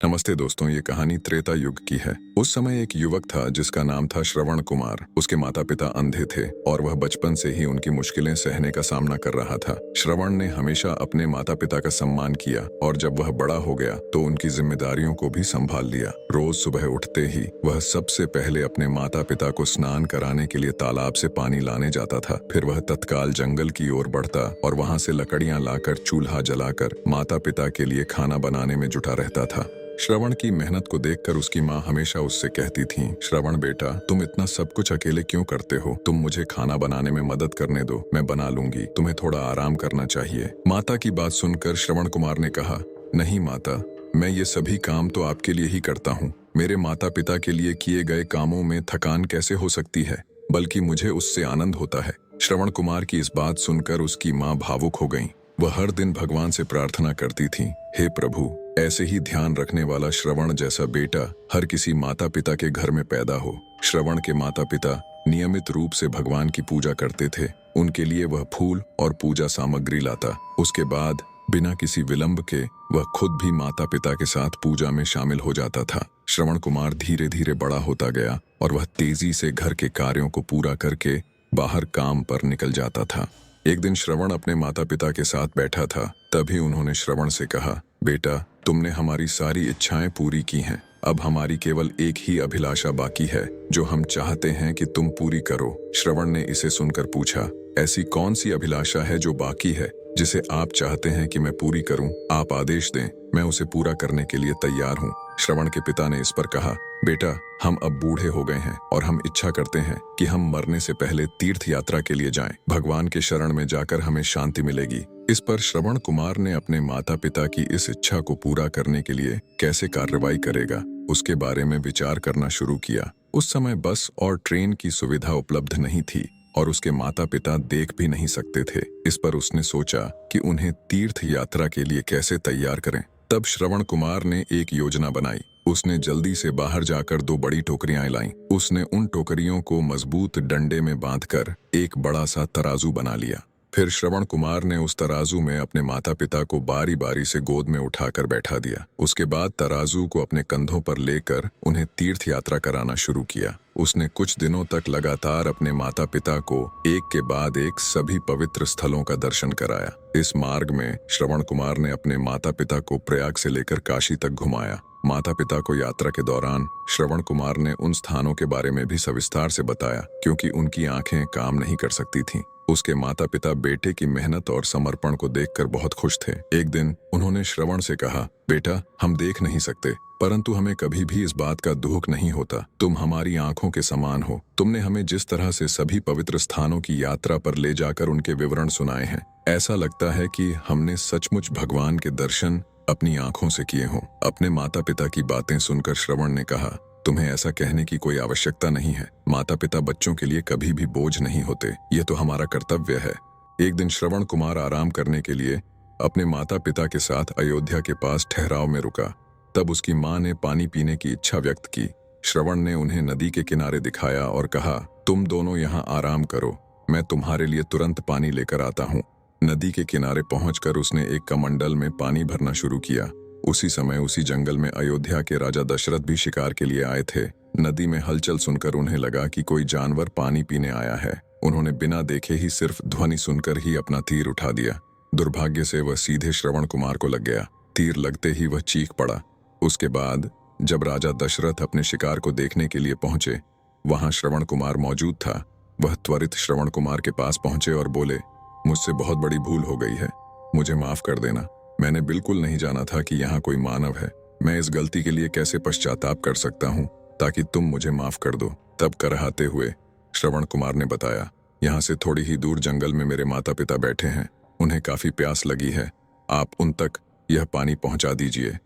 नमस्ते दोस्तों, ये कहानी त्रेता युग की है। उस समय एक युवक था जिसका नाम था श्रवण कुमार। उसके माता पिता अंधे थे और वह बचपन से ही उनकी मुश्किलें सहने का सामना कर रहा था। श्रवण ने हमेशा अपने माता पिता का सम्मान किया और जब वह बड़ा हो गया तो उनकी जिम्मेदारियों को भी संभाल लिया। रोज सुबह उठते ही वह सबसे पहले अपने माता पिता को स्नान कराने के लिए तालाब से पानी लाने जाता था। फिर वह तत्काल जंगल की ओर बढ़ता और वहां से लकड़ियां लाकर चूल्हा जलाकर माता पिता के लिए खाना बनाने में जुटा रहता था। श्रवण की मेहनत को देखकर उसकी माँ हमेशा उससे कहती थी, श्रवण बेटा, तुम इतना सब कुछ अकेले क्यों करते हो? तुम मुझे खाना बनाने में मदद करने दो, मैं बना लूंगी। तुम्हें थोड़ा आराम करना चाहिए। माता की बात सुनकर श्रवण कुमार ने कहा, नहीं माता, मैं ये सभी काम तो आपके लिए ही करता हूँ। मेरे माता पिता के लिए किए गए कामों में थकान कैसे हो सकती है, बल्कि मुझे उससे आनंद होता है। श्रवण कुमार की इस बात सुनकर उसकी माँ भावुक हो गई। वह हर दिन भगवान से प्रार्थना करती थी, हे प्रभु, ऐसे ही ध्यान रखने वाला श्रवण जैसा बेटा हर किसी माता पिता के घर में पैदा हो। श्रवण के माता पिता नियमित रूप से भगवान की पूजा करते थे। उनके लिए वह फूल और पूजा सामग्री लाता। उसके बाद बिना किसी विलंब के वह खुद भी माता पिता के साथ पूजा में शामिल हो जाता था। श्रवण कुमार धीरे धीरे बड़ा होता गया और वह तेजी से घर के कार्यों को पूरा करके बाहर काम पर निकल जाता था। एक दिन श्रवण अपने माता पिता के साथ बैठा था। तभी उन्होंने श्रवण से कहा, बेटा, तुमने हमारी सारी इच्छाएं पूरी की हैं। अब हमारी केवल एक ही अभिलाषा बाकी है जो हम चाहते हैं कि तुम पूरी करो। श्रवण ने इसे सुनकर पूछा, ऐसी कौन सी अभिलाषा है जो बाकी है जिसे आप चाहते हैं कि मैं पूरी करूं? आप आदेश दें, मैं उसे पूरा करने के लिए तैयार हूं। श्रवण के पिता ने इस पर कहा, बेटा, हम अब बूढ़े हो गए हैं और हम इच्छा करते हैं कि हम मरने से पहले तीर्थ यात्रा के लिए जाएं। भगवान के शरण में जाकर हमें शांति मिलेगी। इस पर श्रवण कुमार ने अपने माता पिता की इस इच्छा को पूरा करने के लिए कैसे कार्रवाई करेगा, उसके बारे में विचार करना शुरू किया। उस समय बस और ट्रेन की सुविधा उपलब्ध नहीं थी और उसके माता पिता देख भी नहीं सकते थे। इस पर उसने सोचा कि उन्हें तीर्थ यात्रा के लिए कैसे तैयार करें। तब श्रवण कुमार ने एक योजना बनाई। उसने जल्दी से बाहर जाकर 2 बड़ी टोकरियां लाईं। उसने उन टोकरियों को मजबूत डंडे में बांधकर एक बड़ा सा तराजू बना लिया। फिर श्रवण कुमार ने उस तराजू में अपने माता पिता को बारी बारी से गोद में उठाकर बैठा दिया। उसके बाद तराजू को अपने कंधों पर लेकर उन्हें तीर्थ यात्रा कराना शुरू किया। उसने कुछ दिनों तक लगातार अपने माता पिता को एक के बाद एक सभी पवित्र स्थलों का दर्शन कराया। इस मार्ग में श्रवण कुमार ने अपने माता पिता को प्रयाग से लेकर काशी तक घुमाया। माता पिता को यात्रा के दौरान श्रवण कुमार ने उन स्थानों के बारे में भी सविस्तार से बताया, क्योंकि उनकी आंखें काम नहीं कर सकती थीं। उसके माता पिता बेटे की मेहनत और समर्पण को देखकर बहुत खुश थे। एक दिन उन्होंने श्रवण से कहा, बेटा, हम देख नहीं सकते, परंतु हमें कभी भी इस बात का दुख नहीं होता। तुम हमारी आंखों के समान हो। तुमने हमें जिस तरह से सभी पवित्र स्थानों की यात्रा पर ले जाकर उनके विवरण सुनाए हैं, ऐसा लगता है कि हमने सचमुच भगवान के दर्शन अपनी आंखों से किए हों। अपने माता पिता की बातें सुनकर श्रवण ने कहा, तुम्हें ऐसा कहने की कोई आवश्यकता नहीं है। माता पिता बच्चों के लिए कभी भी बोझ नहीं होते, ये तो हमारा कर्तव्य है। एक दिन श्रवण कुमार आराम करने के लिए अपने माता पिता के साथ अयोध्या के पास ठहराव में रुका। तब उसकी माँ ने पानी पीने की इच्छा व्यक्त की। श्रवण ने उन्हें नदी के किनारे दिखाया और कहा, तुम दोनों यहाँ आराम करो, मैं तुम्हारे लिए तुरंत पानी लेकर आता हूँ। नदी के किनारे पहुंचकर उसने एक कमंडल में पानी भरना शुरू किया। उसी समय उसी जंगल में अयोध्या के राजा दशरथ भी शिकार के लिए आए थे। नदी में हलचल सुनकर उन्हें लगा कि कोई जानवर पानी पीने आया है। उन्होंने बिना देखे ही सिर्फ ध्वनि सुनकर ही अपना तीर उठा दिया। दुर्भाग्य से वह सीधे श्रवण कुमार को लग गया। तीर लगते ही वह चीख पड़ा। उसके बाद जब राजा दशरथ अपने शिकार को देखने के लिए पहुंचे, वहां श्रवण कुमार मौजूद था। वह त्वरित श्रवण कुमार के पास पहुंचे और बोले, मुझसे बहुत बड़ी भूल हो गई है, मुझे माफ कर देना। मैंने बिल्कुल नहीं जाना था कि यहाँ कोई मानव है। मैं इस गलती के लिए कैसे पश्चाताप कर सकता हूँ, ताकि तुम मुझे माफ कर दो। तब कराहते हुए श्रवण कुमार ने बताया, यहाँ से थोड़ी ही दूर जंगल में मेरे माता पिता बैठे हैं। उन्हें काफी प्यास लगी है। आप उन तक यह पानी पहुंचा दीजिए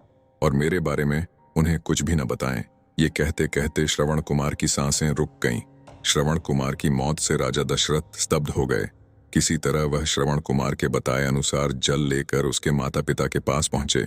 और मेरे बारे में उन्हें कुछ भी न बताएं। ये कहते कहते श्रवण कुमार की सांसें रुक गईं। श्रवण कुमार की मौत से राजा दशरथ स्तब्ध हो गए। किसी तरह वह श्रवण कुमार के बताए अनुसार जल लेकर उसके माता पिता के पास पहुंचे।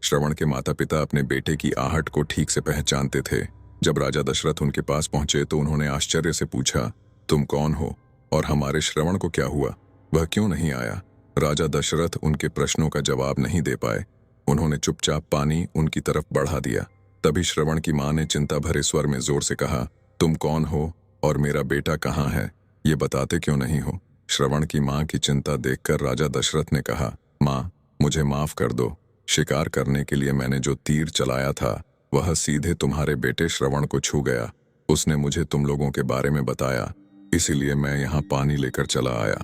श्रवण के माता पिता अपने बेटे की आहट को ठीक से पहचानते थे। जब राजा दशरथ उनके पास पहुंचे तो उन्होंने आश्चर्य से पूछा, तुम कौन हो और हमारे श्रवण को क्या हुआ? वह क्यों नहीं आया? राजा दशरथ उनके प्रश्नों का जवाब नहीं दे पाए। उन्होंने चुपचाप पानी उनकी तरफ बढ़ा दिया। तभी श्रवण की माँ ने चिंता भरे स्वर में जोर से कहा, तुम कौन हो और मेरा बेटा कहाँ है? ये बताते क्यों नहीं हो? श्रवण की माँ की चिंता देखकर राजा दशरथ ने कहा, माँ, मुझे माफ कर दो। शिकार करने के लिए मैंने जो तीर चलाया था वह सीधे तुम्हारे बेटे श्रवण को छू गया। उसने मुझे तुम लोगों के बारे में बताया, इसीलिए मैं यहाँ पानी लेकर चला आया।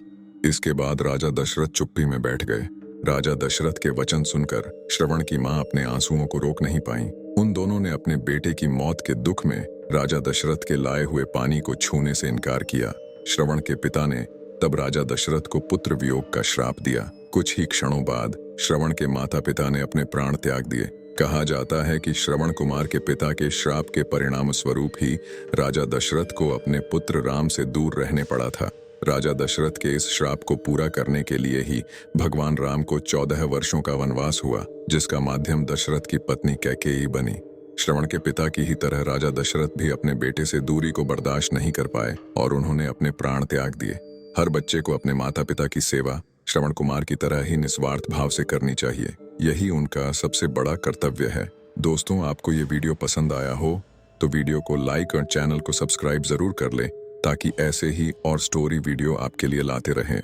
इसके बाद राजा दशरथ चुप्पी में बैठ गए। राजा दशरथ के वचन सुनकर श्रवण की माँ अपने आंसुओं को रोक नहीं पाई। उन दोनों ने अपने बेटे की मौत के दुख में राजा दशरथ के लाए हुए पानी को छूने से इनकार किया। श्रवण के पिता ने तब राजा दशरथ को पुत्र वियोग का श्राप दिया। कुछ ही क्षणों बाद श्रवण के माता पिता ने अपने प्राण त्याग दिए। कहा जाता है कि श्रवण कुमार के पिता के श्राप के परिणाम स्वरूप ही राजा दशरथ को अपने पुत्र राम से दूर रहने पड़ा था। राजा दशरथ के इस श्राप को पूरा करने के लिए ही भगवान राम को 14 वर्षों का वनवास हुआ, जिसका माध्यम दशरथ की पत्नी कैकेयी बनी। श्रवण के पिता की ही तरह राजा दशरथ भी अपने बेटे से दूरी को बर्दाश्त नहीं कर पाए और उन्होंने अपने प्राण त्याग दिए। हर बच्चे को अपने माता पिता की सेवा श्रवण कुमार की तरह ही निस्वार्थ भाव से करनी चाहिए। यही उनका सबसे बड़ा कर्तव्य है। दोस्तों, आपको ये वीडियो पसंद आया हो तो वीडियो को लाइक और चैनल को सब्सक्राइब जरूर कर लें, ताकि ऐसे ही और स्टोरी वीडियो आपके लिए लाते रहें।